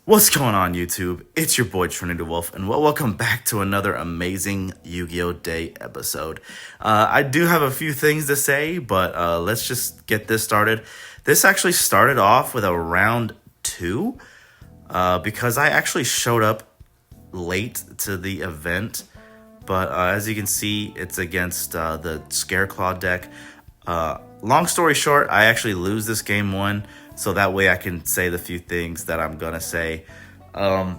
What's going on, YouTube? It's your boy Trinity Wolf, and welcome back to another amazing Yu-Gi-Oh! Day episode. I do have a few things to say, but let's just get this started. This actually started off with a round 2 because I actually showed up late to the event, but as you can see, it's against the Scareclaw deck. Long story short, I actually lose this game 1. So that way I can say the few things that I'm going to say. I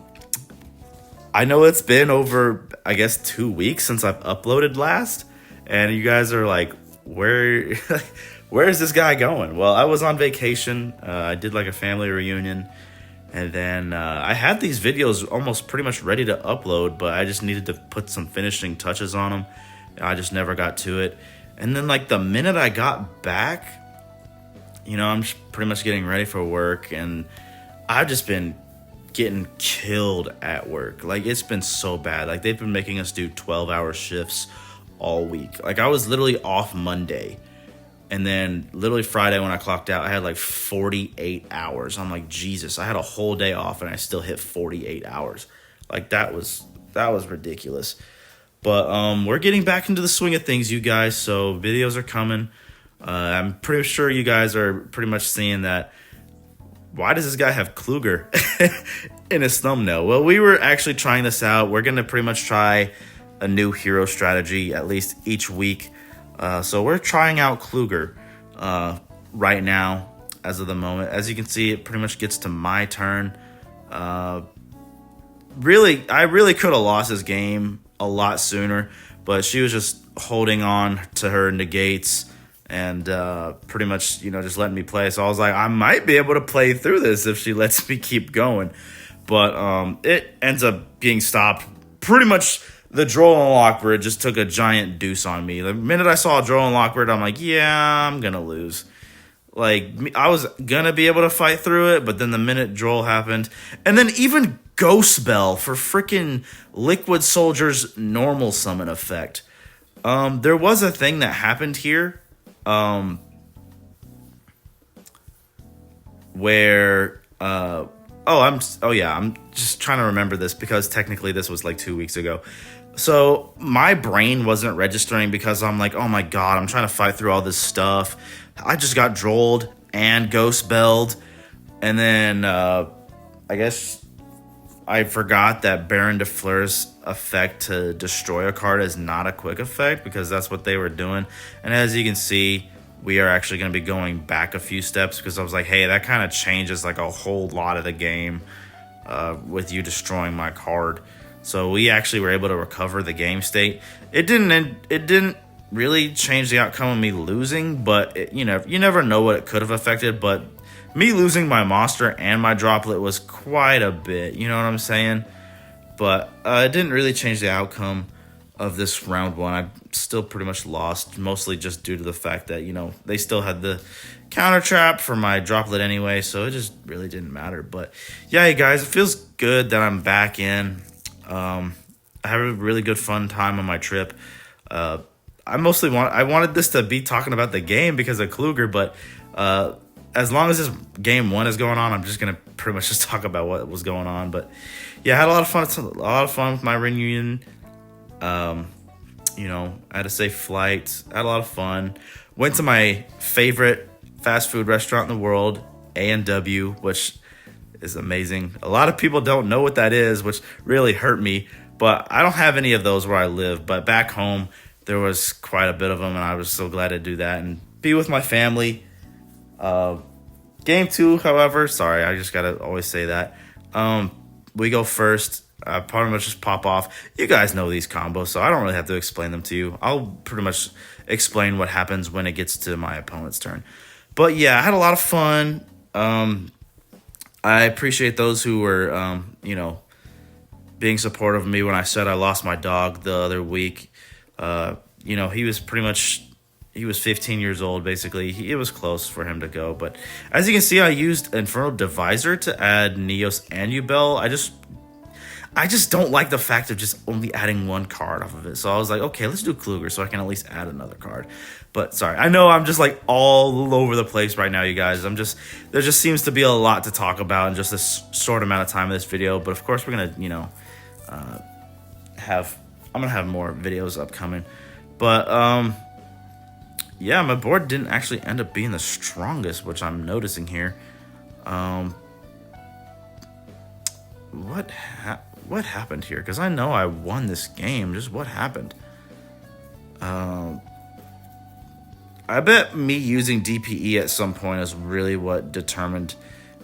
know it's been over, I guess, 2 weeks since I've uploaded last. And you guys are like, where is this guy going? Well, I was on vacation. I did like a family reunion. And then I had these videos almost pretty much ready to upload. But I just needed to put some finishing touches on them. I just never got to it. And then like the minute I got back, you know, I'm pretty much getting ready for work, and I've just been getting killed at work. Like, it's been so bad. Like, they've been making us do 12-hour shifts all week. Like, I was literally off Monday, and then literally Friday when I clocked out, I had like 48 hours. I'm like, Jesus, I had a whole day off, and I still hit 48 hours. Like, that was ridiculous. But we're getting back into the swing of things, you guys, so videos are coming. I'm pretty sure you guys are pretty much seeing that. Why does this guy have Kluger in his thumbnail? Well, we were actually trying this out. We're going to pretty much try a new hero strategy at least each week. So we're trying out Kluger right now as of the moment. As you can see, it pretty much gets to my turn. I really could have lost this game a lot sooner, but she was just holding on to her negates and pretty much, you know, just letting me play. So I was like, I might be able to play through this if she lets me keep going. But it ends up being stopped. Pretty much the Droll and Lockbird just took a giant deuce on me. The minute I saw Droll and Lockbird, I'm like, yeah, I'm going to lose. Like, I was going to be able to fight through it, but then the minute Droll happened, and then even Ghost Bell for freaking Liquid Soldier's normal summon effect. There was a thing that happened here. Where I'm just trying to remember this because technically this was like 2 weeks ago. So my brain wasn't registering because I'm like, oh my god, I'm trying to fight through all this stuff. I just got drolled and ghost belled, and then I guess I forgot that Baron de Fleur's effect to destroy a card is not a quick effect because that's what they were doing. And as you can see, we are actually going to be going back a few steps because I was like, hey, that kind of changes like a whole lot of the game with you destroying my card. So we actually were able to recover the game state. It didn't really change the outcome of me losing, but you never know what it could have affected. But me losing my monster and my droplet was quite a bit, you know what I'm saying? But it didn't really change the outcome of this round 1. I still pretty much lost, mostly just due to the fact that, you know, they still had the counter trap for my droplet anyway, so it just really didn't matter. But yeah, you guys, it feels good that I'm back in. I had a really good fun time on my trip. I wanted this to be talking about the game because of Kluger, but as long as this game 1 is going on, I'm just gonna pretty much just talk about what was going on. But yeah, I had a lot of fun. A lot of fun with my reunion. You know, I had a safe flight. I had a lot of fun. Went to my favorite fast food restaurant in the world, A&W, which is amazing. A lot of people don't know what that is, which really hurt me. But I don't have any of those where I live. But back home, there was quite a bit of them, and I was so glad to do that and be with my family. Game 2, however, sorry, I just gotta always say that. We go first. Pretty much just pop off. You guys know these combos, so I don't really have to explain them to you. I'll pretty much explain what happens when it gets to my opponent's turn. But yeah, I had a lot of fun. I appreciate those who were, you know, being supportive of me when I said I lost my dog the other week. You know, he was 15 years old, basically. It was close for him to go. But as you can see, I used Infernal Divisor to add Neos and Yubel. I just don't like the fact of just only adding one card off of it. So I was like, okay, let's do Kluger so I can at least add another card. But sorry, I know I'm just like all over the place right now, you guys. There just seems to be a lot to talk about in just this short amount of time in this video. But of course, we're gonna, I'm gonna have more videos upcoming. But yeah, my board didn't actually end up being the strongest, which I'm noticing here. What happened here? Because I know I won this game. Just what happened? I bet me using DPE at some point is really what determined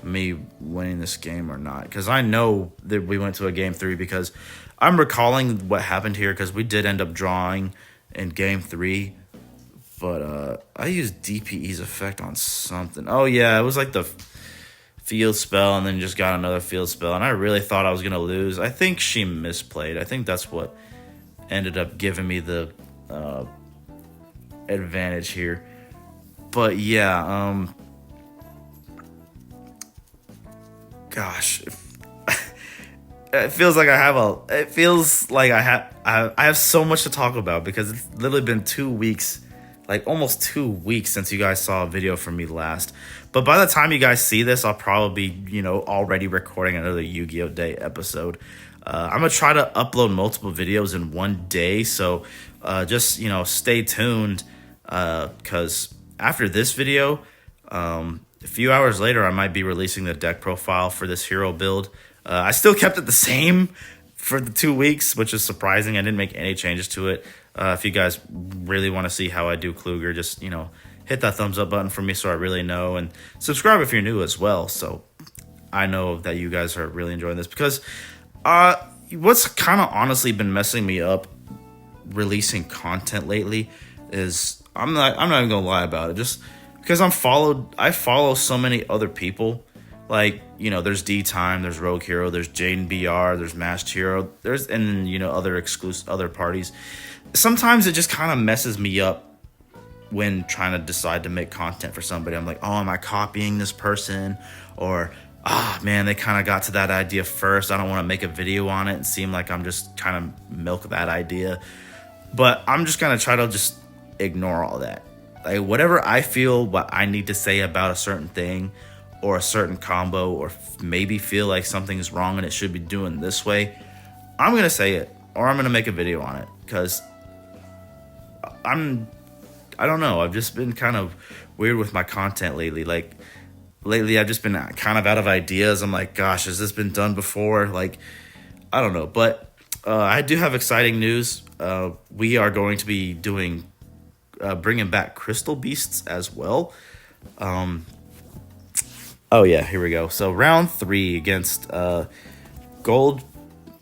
me winning this game or not. Because I know that we went to a game 3 because I'm recalling what happened here because we did end up drawing in game 3. But I used DPE's effect on something. Oh, yeah, it was like the field spell and then just got another field spell. And I really thought I was going to lose. I think she misplayed. I think that's what ended up giving me the advantage here. But yeah, gosh, it feels like I have so much to talk about because it's literally been 2 weeks, like almost 2 weeks since you guys saw a video from me last. But by the time you guys see this, I'll probably be, already recording another Yu-Gi-Oh! Day episode. I'm going to try to upload multiple videos in one day, so just, stay tuned, because after this video, a few hours later, I might be releasing the deck profile for this hero build. I still kept it the same for the 2 weeks, which is surprising. I didn't make any changes to it. If you guys really want to see how I do Kluger, just, hit that thumbs up button for me so I really know. And subscribe if you're new as well, so I know that you guys are really enjoying this. Because what's kind of honestly been messing me up releasing content lately is I'm not even gonna lie about it. Just because I follow so many other people. Like, there's D-Time, there's Rogue Hero, there's Jaden BR, there's Masked Hero, and other exclusive other parties. Sometimes it just kind of messes me up when trying to decide to make content for somebody. I'm like, oh, am I copying this person? Or, man, they kind of got to that idea first. I don't want to make a video on it and seem like I'm just kind of milk that idea. But I'm just going to try to just ignore all that. Like, whatever I feel, what I need to say about a certain thing or a certain combo, or maybe feel like something's wrong and it should be doing this way, I'm going to say it, or I'm going to make a video on it. Because I don't know. I've just been kind of weird with my content lately. Like, lately I've just been kind of out of ideas. I'm like, gosh, has this been done before? Like, I don't know. But I do have exciting news. We are going to be bringing back Crystal Beasts as well. Oh, yeah, here we go. So, round 3 against Gold.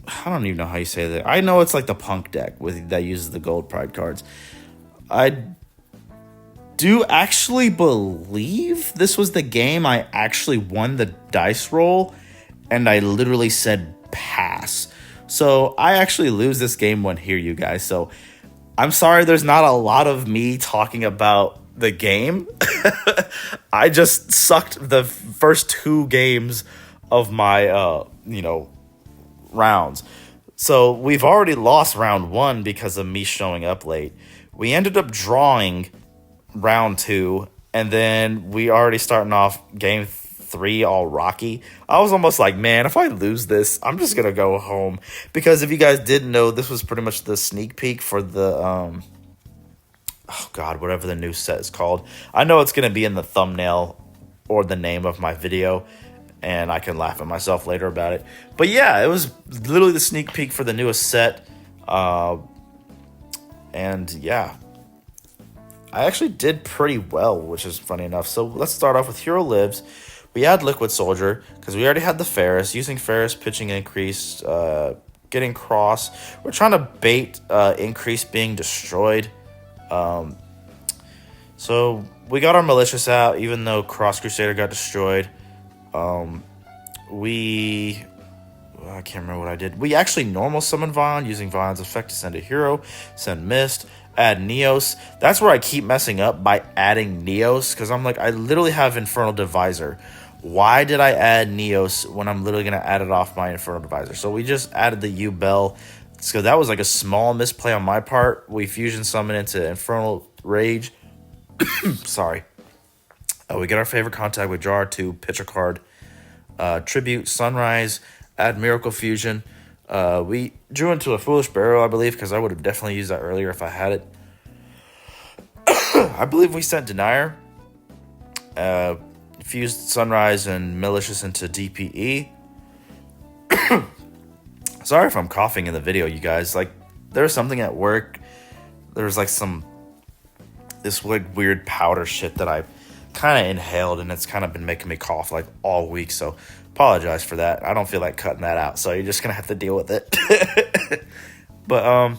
I don't even know how you say that. I know it's like the Punk deck that uses the Gold Pride cards. I do actually believe this was the game I actually won the dice roll, and I literally said pass. So I actually lose this game one here, you guys. So I'm sorry there's not a lot of me talking about the game. I just sucked the first 2 games of my, rounds. So we've already lost round 1 because of me showing up late. We ended up drawing round 2, and then we already starting off game 3 all rocky. I was almost like, man, if I lose this, I'm just gonna go home. Because if you guys didn't know, this was pretty much the sneak peek for the whatever the new set is called. I know it's gonna be in the thumbnail or the name of my video, and I can laugh at myself later about it. But yeah, it was literally the sneak peek for the newest set. And yeah, I actually did pretty well, which is funny enough. So let's start off with Hero Lives. We had Liquid Soldier because we already had the Ferris. Using Ferris, pitching increase, getting cross. We're trying to bait increase being destroyed. So we got our Malicious out, even though Cross Crusader got destroyed. I can't remember what I did. We actually normal summon Vaughn, using Vaughn's effect to send a hero, send Mist, add Neos. That's where I keep messing up by adding Neos, because I'm like, I literally have Infernal Divisor. why did I add Neos when I'm literally going to add it off my Infernal Advisor? So we just added the U-Bell. So that was like a small misplay on my part. We fusion summon into Infernal Rage. Sorry. We get our favorite contact. We draw our 2, pitch a card. Tribute, Sunrise, add Miracle Fusion. We drew into a Foolish Barrel, I believe, because I would have definitely used that earlier if I had it. I believe we sent Denier. Fused Sunrise and Malicious into DPE. Sorry if I'm coughing in the video, you guys. Like, there was something at work. There was like this like weird powder shit that I kind of inhaled, and it's kind of been making me cough like all week. So apologize for that. I don't feel like cutting that out, so you're just gonna have to deal with it. But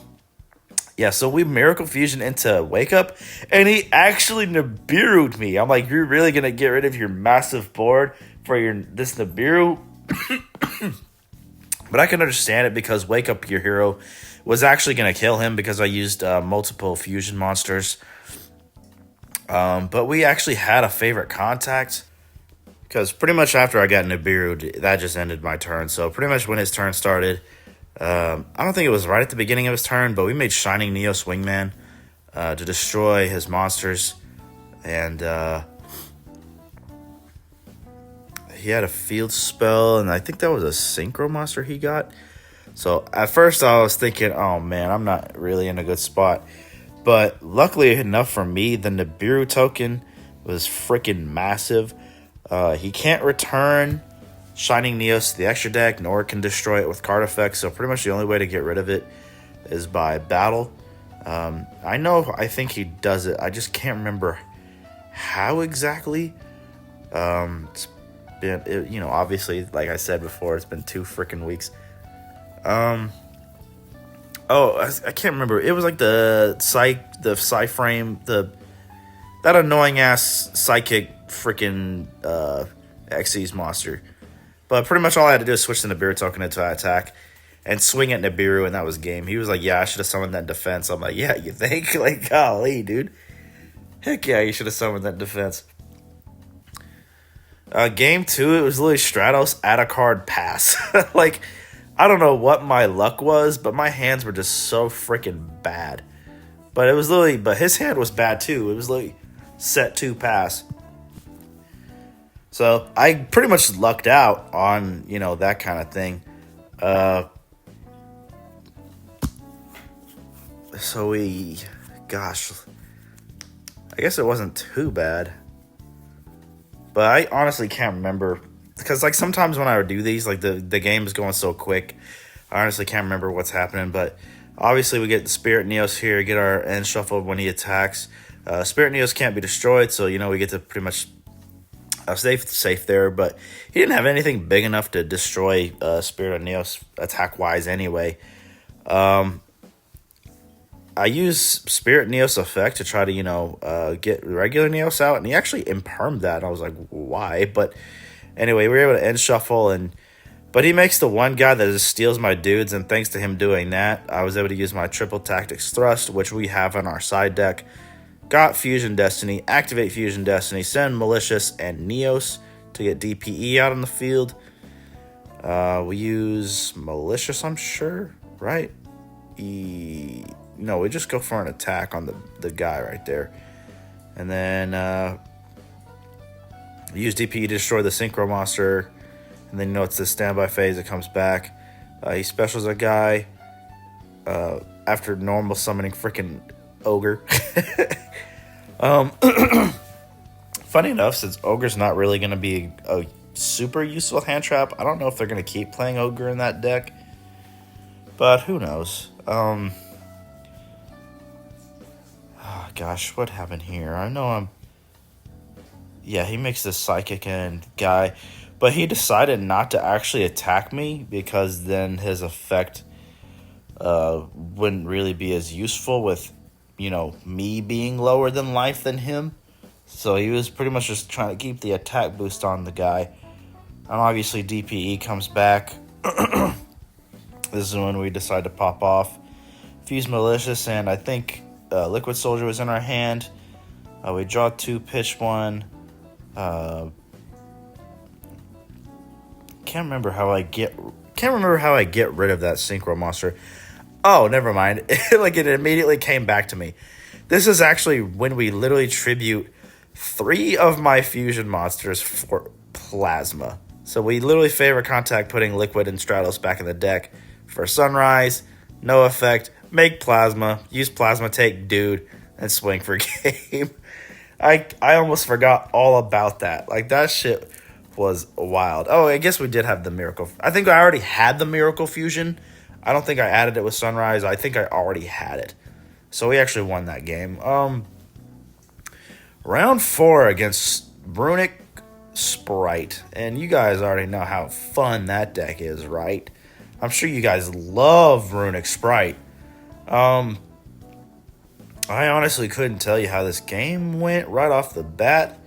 yeah, so we Miracle Fusion into Wake Up, and he actually Nibiru'd me. I'm like, you're really gonna get rid of your massive board for this Nibiru? But I can understand it because Wake Up, your hero, was actually gonna kill him because I used multiple fusion monsters. But we actually had a favorite contact because pretty much after I got Nibiru, that just ended my turn. So pretty much when his turn started, I don't think it was right at the beginning of his turn, but we made Shining Neos Wingman to destroy his monsters. And he had a field spell, and I think that was a Synchro monster he got. So at first I was thinking, oh man, I'm not really in a good spot. But luckily enough for me, the Nibiru token was freaking massive. He can't return Shining Neos to the extra deck, nor can destroy it with card effects. So pretty much the only way to get rid of it is by battle. I think he does it. I just can't remember how exactly. It's been, obviously, like I said before, it's been 2 freaking weeks. I can't remember. It was like the Psy-Frame, that annoying ass psychic freaking Xyz monster. But pretty much all I had to do is switch the Nibiru token into attack and swing at Nibiru, and that was game. He was like, yeah, I should have summoned that defense. I'm like, yeah, you think? Like, golly, dude. Heck yeah, you should have summoned that defense. Game 2, it was literally Stratos, add a card, pass. Like, I don't know what my luck was, but my hands were just so freaking bad. But his hand was bad too. It was like set 2, pass. So I pretty much lucked out on, that kind of thing. I guess it wasn't too bad. But I honestly can't remember. Because, like, sometimes when I would do these, like, the game is going so quick. I honestly can't remember what's happening. But obviously we get Spirit Neos here, get our end shuffled when he attacks. Spirit Neos can't be destroyed, so, we get to pretty much stay safe there. But he didn't have anything big enough to destroy Spirit Neos attack-wise anyway. I use Spirit Neos effect to try to, get regular Neos out. And he actually impermed that. And I was like, why? But anyway, we were able to end shuffle, but he makes the one guy that just steals my dudes, and thanks to him doing that, I was able to use my triple tactics thrust, which we have on our side deck. Got Fusion Destiny, activate Fusion Destiny, send Malicious and Neos to get DPE out on the field. We use Malicious, I'm sure, right? No, we just go for an attack on the guy right there. And then use DPE to destroy the Synchro monster. And then it's the standby phase. It comes back. He specials a guy after normal summoning freaking Ogre. Funny enough, since Ogre's not really going to be a super useful hand trap, I don't know if they're going to keep playing Ogre in that deck. But who knows? Oh, gosh, what happened here? I know Yeah, he makes this psychic and guy, but he decided not to actually attack me because then his effect wouldn't really be as useful with, me being lower than life than him. So he was pretty much just trying to keep the attack boost on the guy. And obviously DPE comes back. This is when we decide to pop off. Fuse Malicious, and I think Liquid Soldier was in our hand. We draw 2, pitch 1. can't remember how I get rid of that synchro monster. Oh, never mind. Like, it immediately came back to me. This is actually when we literally tribute 3 of my fusion monsters for plasma. So we literally favor contact putting Liquid and Stratos back in the deck for Sunrise. No effect. Make plasma. Use plasma. Take dude and swing for game. I almost forgot all about that. Like, that shit was wild. Oh, I guess we did have the Miracle. I think I already had the Miracle Fusion. I don't think I added it with Sunrise. I think I already had it. So we actually won that game. Round 4 against Runic Sprite. And you guys already know how fun that deck is, right? I'm sure you guys love Runic Sprite. I honestly couldn't tell you how this game went right off the bat.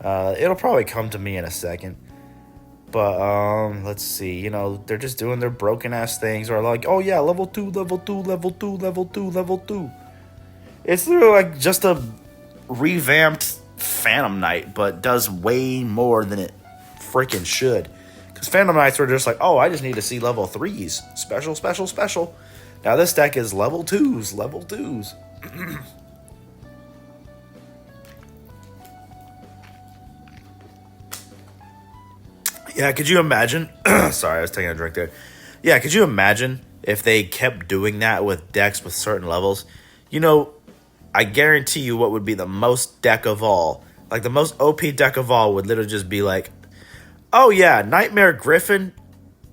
It'll probably come to me in a second. But, let's see. You know, they're just doing their broken-ass things. Or like, oh, yeah, level 2, level 2, level 2, level 2, level 2. It's literally like just a revamped Phantom Knight, but does way more than it freaking should. Because Phantom Knights were just like, oh, I just need to see level 3s. Special, special, special. Now this deck is level 2s, level 2s. Yeah, could you imagine? Sorry, I was taking a drink there. Yeah, could you imagine if they kept doing that with decks with certain levels? You know, I guarantee you what would be the most deck of all. Like, the most OP deck of all would literally just be like, oh yeah, Nightmare Griffin,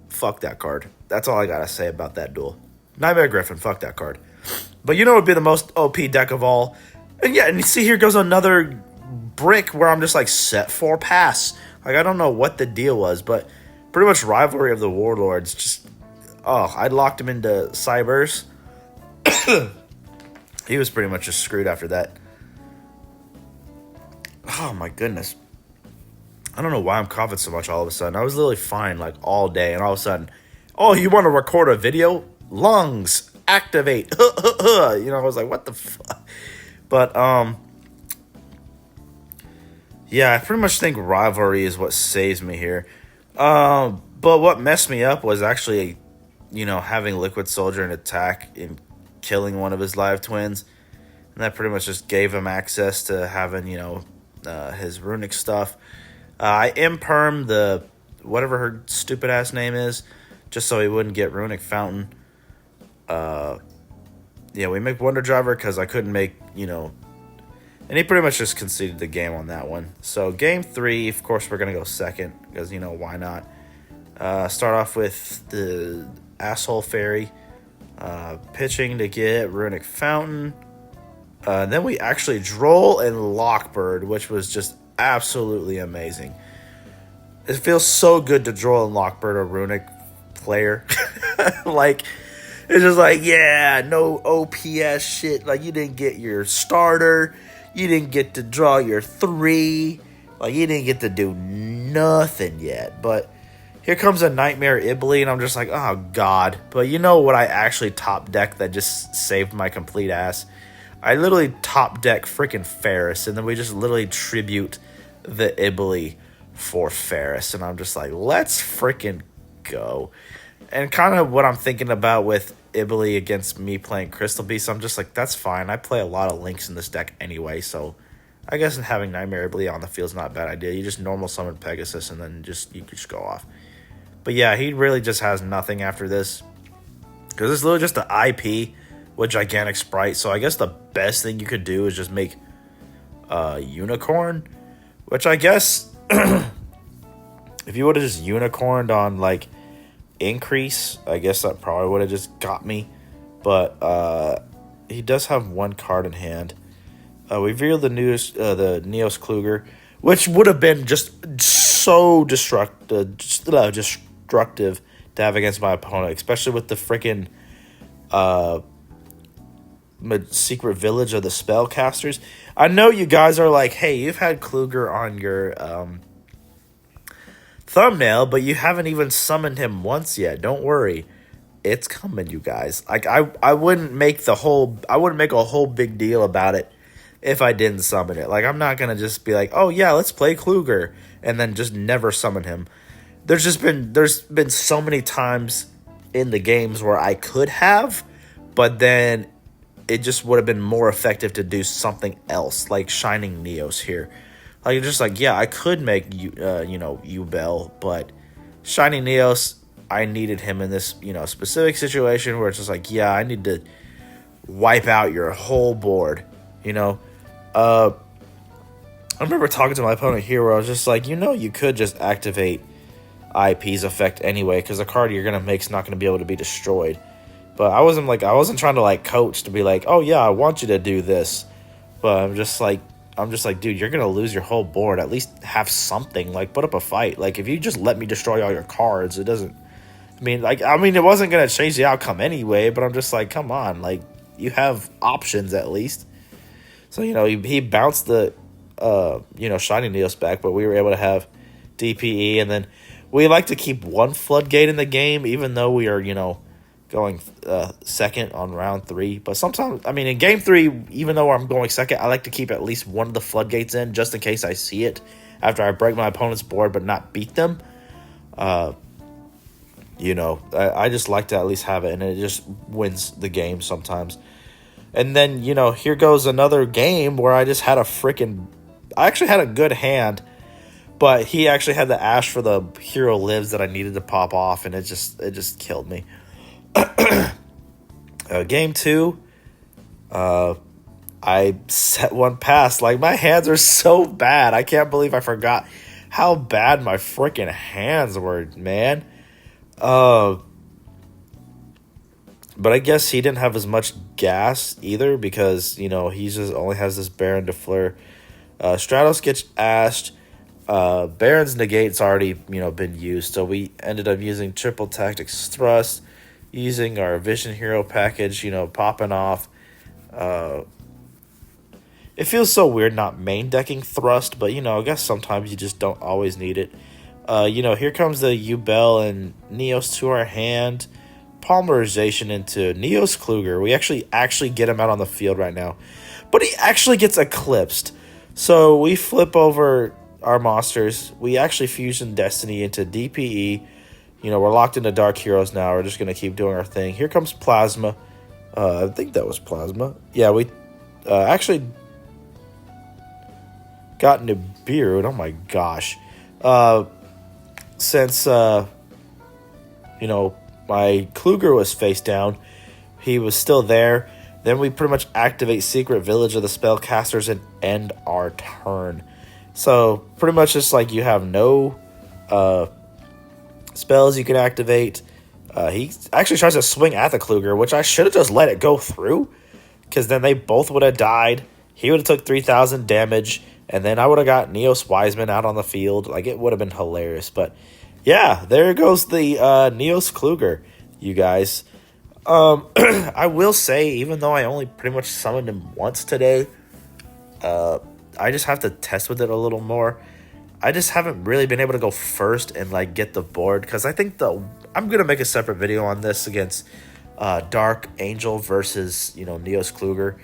fuck that card. That's all I gotta say about that duel. Nightmare Griffin, fuck that card. But you know what would be the most OP deck of all? And yeah, and you see here goes another brick where I'm just like, set 4 pass. Like, I don't know what the deal was, but pretty much Rivalry of the Warlords. Just, oh, I locked him into Cybers. He was pretty much just screwed after that. Oh, my goodness. I don't know why I'm coughing so much all of a sudden. I was literally fine, like, all day, and all of a sudden, oh, you want to record a video? Lungs, activate. You know, I was like, what the fuck? But, yeah, I pretty much think Rivalry is what saves me here. But what messed me up was actually, you know, having Liquid Soldier in attack and killing one of his live twins. And that pretty much just gave him access to having, you know, his runic stuff. I imperm the, whatever her stupid ass name is, just so he wouldn't get Runic Fountain. Yeah, we make Wonder Driver because I couldn't make, you know, and he pretty much just conceded the game on that one. So game 3, of course, we're going to go second because, you know, why not? Start off with the Asshole Fairy, pitching to get Runic Fountain. Then we actually Droll and Lockbird, which was just absolutely amazing. It feels so good to Droll and Lockbird a Runic player. Like, it's just like, yeah, no OPS shit. Like, you didn't get your starter. You didn't get to draw your 3. Like, you didn't get to do nothing yet. But here comes a Nightmare Ibly, and I'm just like, oh, God. But you know what I actually top deck that just saved my complete ass? I literally top deck freaking Ferris, and then we just literally tribute the Ibly for Ferris. And I'm just like, let's freaking go. And kind of what I'm thinking about with Ibly against me playing Crystal Beast, I'm just like, that's fine. I play a lot of Links in this deck anyway, so I guess having Nightmare Ibly on the field is not a bad idea. You just normal summon Pegasus, and then you could just go off. But yeah, he really just has nothing after this, because it's literally just the IP with Gigantic Sprite. So I guess the best thing you could do is just make Unicorn, which I guess if you would have just Unicorned on like Increase, I guess that probably would have just got me. But he does have one card in hand. We revealed the Neos Kluger, which would have been just so destructive to have against my opponent, especially with the freaking Secret Village of the Spellcasters. I know you guys are like, hey, you've had Kluger on your thumbnail, but you haven't even summoned him once yet. Don't worry, it's coming, you guys. Like, I wouldn't make a whole big deal about it if I didn't summon it. Like, I'm not gonna just be like, oh yeah, let's play Kluger and then just never summon him. there's been so many times in the games where I could have, but then it just would have been more effective to do something else, like Shining Neos here. Like, just like, yeah, I could make Ubel, but Shining Neos, I needed him in this, specific situation where it's just like, yeah, I need to wipe out your whole board, I remember talking to my opponent here where I was just like, you could just activate IP's effect anyway, because the card you're gonna make is not gonna be able to be destroyed. But I wasn't trying to like coach to be like, oh yeah, I want you to do this. But I'm just like, dude, you're gonna lose your whole board. At least have something. Like, put up a fight. Like, if you just let me destroy all your cards, it doesn't. It wasn't gonna change the outcome anyway. But I'm just like, come on, like, you have options at least. So he bounced the Shining Neos back, but we were able to have DPE, and then we like to keep one floodgate in the game, even though we are going second on round 3. But sometimes, in game 3, even though I'm going second, I like to keep at least one of the floodgates in, just in case I see it after I break my opponent's board but not beat them. I just like to at least have it, and it just wins the game sometimes. And then, here goes another game where I just had I actually had a good hand, but he actually had the Ash for the Hero Lives that I needed to pop off, and it just killed me. Game 2, I set one past. Like, my hands are so bad. I can't believe I forgot how bad my freaking hands were, man. But I guess he didn't have as much gas either, because he just only has this Baron to Fleur. Stratos gets ashed. Baron's negate's already been used, so we ended up using triple tactics thrust, using our Vision Hero package, popping off. It feels so weird not main decking thrust, but I guess sometimes you just don't always need it. Here comes the Ubel and Neos to our hand. Polymerization into Neos Kluger. We actually get him out on the field right now, but he actually gets eclipsed. So we flip over our monsters. We actually fusion Destiny into DPE. We're locked into Dark Heroes now. We're just going to keep doing our thing. Here comes Plasma. I think that was Plasma. Yeah, we actually got Nibiru. Oh my gosh. Since, my Kluger was face down, he was still there. Then we pretty much activate Secret Village of the Spellcasters and end our turn. So pretty much just like you have no spells you can activate. He actually tries to swing at the Kluger, which I should have just let it go through, because then they both would have died. He would have took 3,000 damage, and then I would have got Neos Wiseman out on the field. Like, it would have been hilarious. But yeah, there goes the Neos Kluger, you guys. I will say, even though I only pretty much summoned him once today, I just have to test with it a little more. I just haven't really been able to go first and like get the board, because I think I'm gonna make a separate video on this against Dark Angel versus Neos Kluger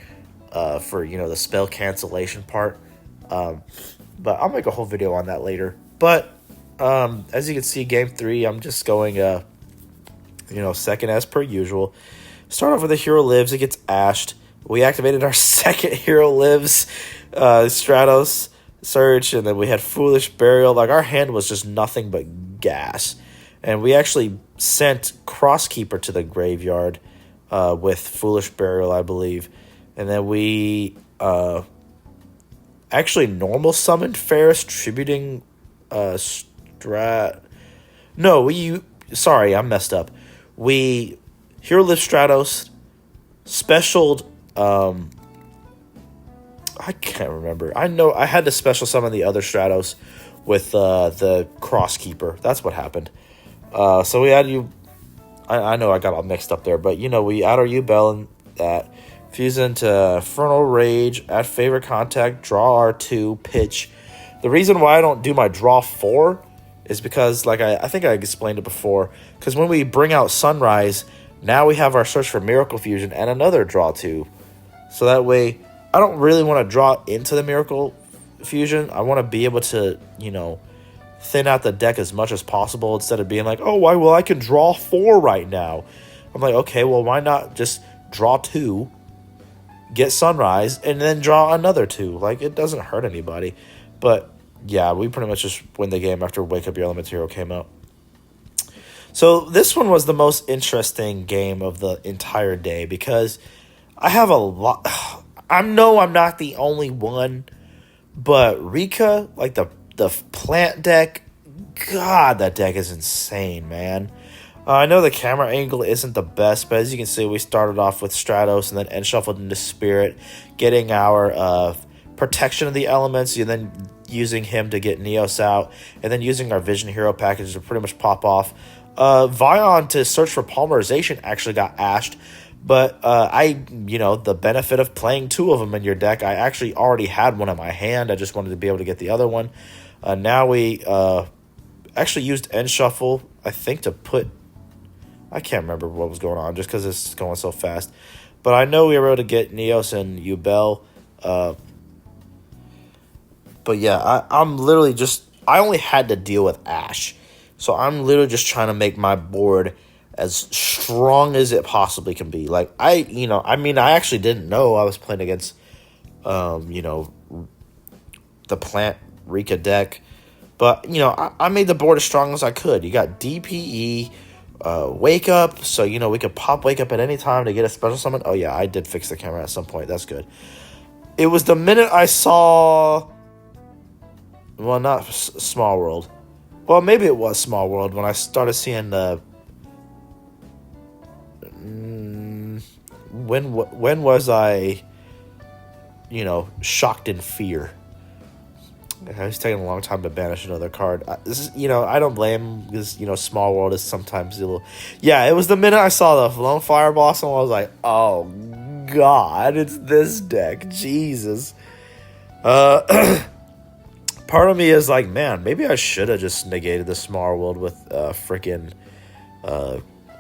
for the spell cancellation part. But I'll make a whole video on that later. But as you can see, game 3, I'm just going second as per usual. Start off with a Hero Lives. It gets ashed. We activated our second Hero Lives, Stratos Surge, and then we had Foolish Burial. Like, our hand was just nothing but gas. And we actually sent Crosskeeper to the graveyard with Foolish Burial, I believe. And then we actually normal summoned Ferris, tributing Sorry, I messed up. We Hero Live Stratos, specialed, I can't remember. I know I had to special summon the other Stratos with the Crosskeeper. That's what happened. So we had you. I know I got all mixed up there, but we add our Ubel and that. Fuse into Infernal Rage, add favorite contact, draw R2, pitch. The reason why I don't do my draw 4 is because, like I think I explained it before, because when we bring out Sunrise, now we have our Search for Miracle Fusion and another draw 2. So that way, I don't really want to draw into the Miracle Fusion. I want to be able to, thin out the deck as much as possible instead of being like, oh, well, I can draw 4 right now. I'm like, okay, well, why not just draw 2, get Sunrise, and then draw another 2? Like, it doesn't hurt anybody. But, yeah, we pretty much just win the game after Wake Up Your Elements hero came out. So this one was the most interesting game of the entire day because I have a lot. I know I'm not the only one, but Rika, like the plant deck, God, that deck is insane, man. I know the camera angle isn't the best, but as you can see, we started off with Stratos and then end shuffled into Spirit, getting our protection of the elements, and then using him to get Neos out, and then using our Vision Hero package to pretty much pop off. Vion to search for Polymerization actually got ashed, but the benefit of playing 2 of them in your deck, I actually already had one in my hand. I just wanted to be able to get the other one. Now we actually used End Shuffle, I think, to put... I can't remember what was going on just because it's going so fast. But I know we were able to get Neos and Ubel. But yeah, I'm literally just... I only had to deal with Ash. So I'm literally just trying to make my board as strong as it possibly can be. Like, I actually didn't know I was playing against, the Plant Rika deck. But, I made the board as strong as I could. You got DPE, Wake Up. So, we could pop Wake Up at any time to get a special summon. Oh, yeah, I did fix the camera at some point. That's good. It was the minute I saw... Well, not Small World. Well, maybe it was Small World when I started seeing the... When was I, shocked in fear? It's taking a long time to banish another card. I don't blame because, Small World is sometimes a little... Yeah, it was the minute I saw the Lone Fire Boss and I was like, oh, God, it's this deck. Jesus. Part of me is like, man, maybe I should have just negated the Small World with freaking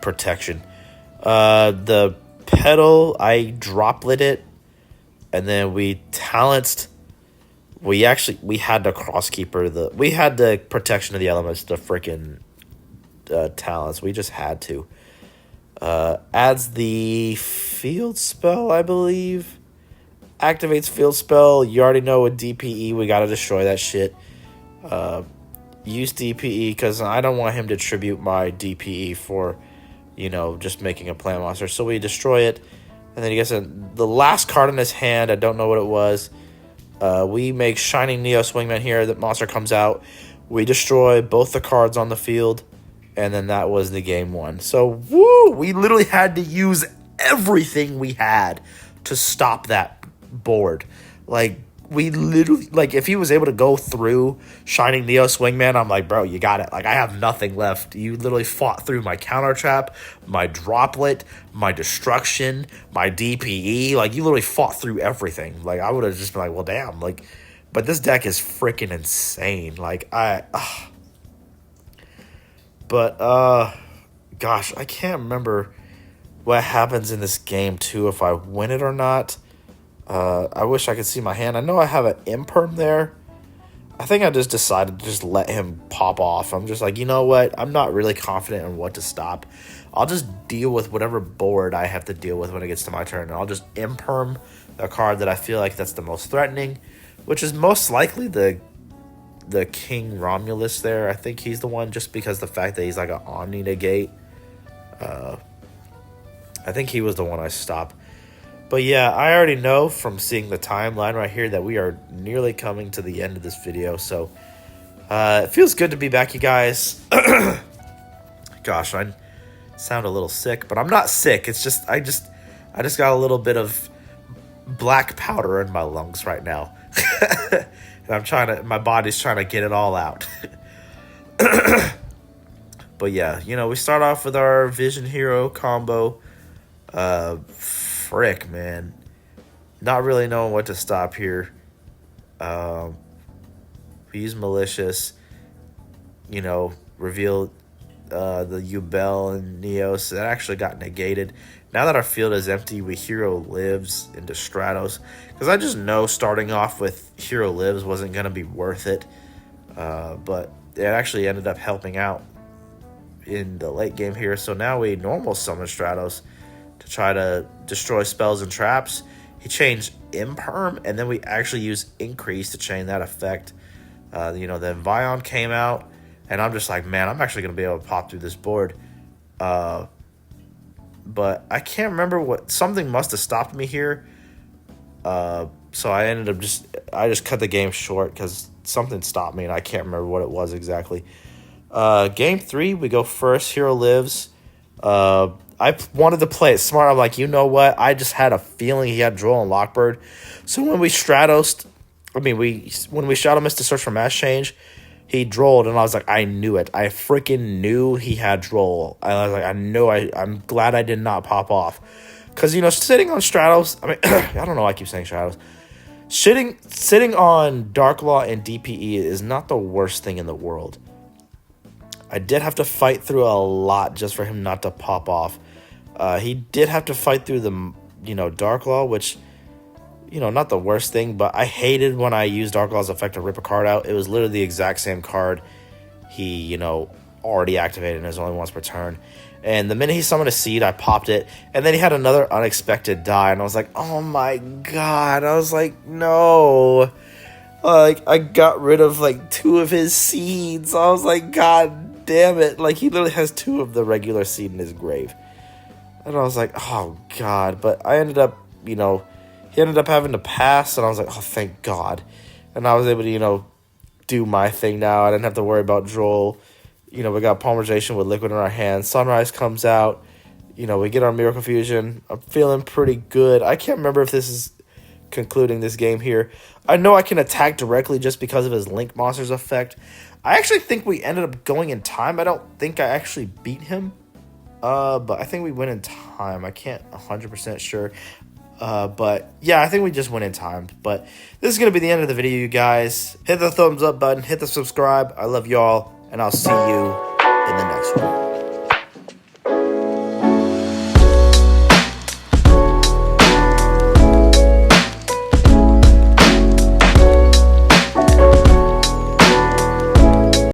protection. The Petal, I droplet it, and then we Talenced. We had to Crosskeeper we had the protection of the elements to freaking Talents. We just had to. Adds the Field Spell, I believe. Activates Field Spell. You already know with DPE, we gotta destroy that shit. Use DPE because I don't want him to tribute my DPE for, just making a plant monster. So we destroy it. And then he gets the last card in his hand. I don't know what it was. We make Shining Neo Swingman here. The monster comes out. We destroy both the cards on the field. And then that was the game one. So, woo! We literally had to use everything we had to stop that board. Like, we literally... Like, if he was able to go through Shining Neo Swingman, I'm like, bro, you got it. Like, I have nothing left. You literally fought through my counter trap, my droplet, my destruction, my DPE. Like, you literally fought through everything. Like, I would have just been like, well, damn. Like, but this deck is freaking insane. Like, gosh, I can't remember what happens in this game, too, if I win it or not. I wish I could see my hand. I know I have an imperm there. I think I just decided to just let him pop off. I'm just like, you know what? I'm not really confident in what to stop. I'll just deal with whatever board I have to deal with when it gets to my turn. And I'll just imperm the card that I feel like that's the most threatening, which is most likely the King Romulus there. I think he's the one just because the fact that he's like an Omni Negate. I think he was the one I stopped. But yeah, I already know from seeing the timeline right here that we are nearly coming to the end of this video. So it feels good to be back, you guys. Gosh, I sound a little sick, but I'm not sick. It's just I just got a little bit of black powder in my lungs right now. And my body's trying to get it all out. But yeah, we start off with our Vision Hero combo. Frick, man. Not really knowing what to stop here. We use Malicious. Reveal the Ubel and Neos. That actually got negated. Now that our field is empty, we Hero Lives into Stratos. Because I just know starting off with Hero Lives wasn't going to be worth it. But it actually ended up helping out in the late game here. So now we normal summon Stratos to try to destroy spells and traps. He changed Imperm, and then we actually use Increase to chain that effect. Then Vion came out, and I'm just like, man, I'm actually going to be able to pop through this board. But I can't remember what, something must have stopped me here. So I ended up I just cut the game short because something stopped me, and I can't remember what it was exactly. Game 3, we go first. Hero lives. I wanted to play it smart. I'm like, you know what? I just had a feeling he had Droll and Lockbird. So when we when we Shadow Mist to search for Mass Change, he Drolled, and I was like, I knew it. I freaking knew he had Droll. I was like, I'm glad I did not pop off. Because, sitting on Stratos, I don't know why I keep saying Stratos. Sitting on Dark Law and DPE is not the worst thing in the world. I did have to fight through a lot just for him not to pop off. He did have to fight through the, Dark Law, which, not the worst thing, but I hated when I used Dark Law's effect to rip a card out. It was literally the exact same card he, already activated and is only once per turn. And the minute he summoned a Seed, I popped it. And then he had another unexpected die, and I was like, oh my god. I was like, no. I got rid of, 2 of his Seeds. I was like, god damn it. He literally has 2 of the regular Seed in his grave. And I was like, oh god. But I ended up, he ended up having to pass, and I was like, oh, thank god. And I was able to, do my thing now. I didn't have to worry about Droll. We got Polymerization with Liquid in our hands. Sunrise comes out. We get our Miracle Fusion. I'm feeling pretty good. I can't remember if this is concluding this game here. I know I can attack directly just because of his Link Monsters effect. I actually think we ended up going in time. I don't think I actually beat him. But I think we went in time. I can't 100% sure. But yeah, I think we just went in time. But this is going to be the end of the video, you guys. Hit the thumbs up button. Hit the subscribe. I love y'all. And I'll see you in the next one.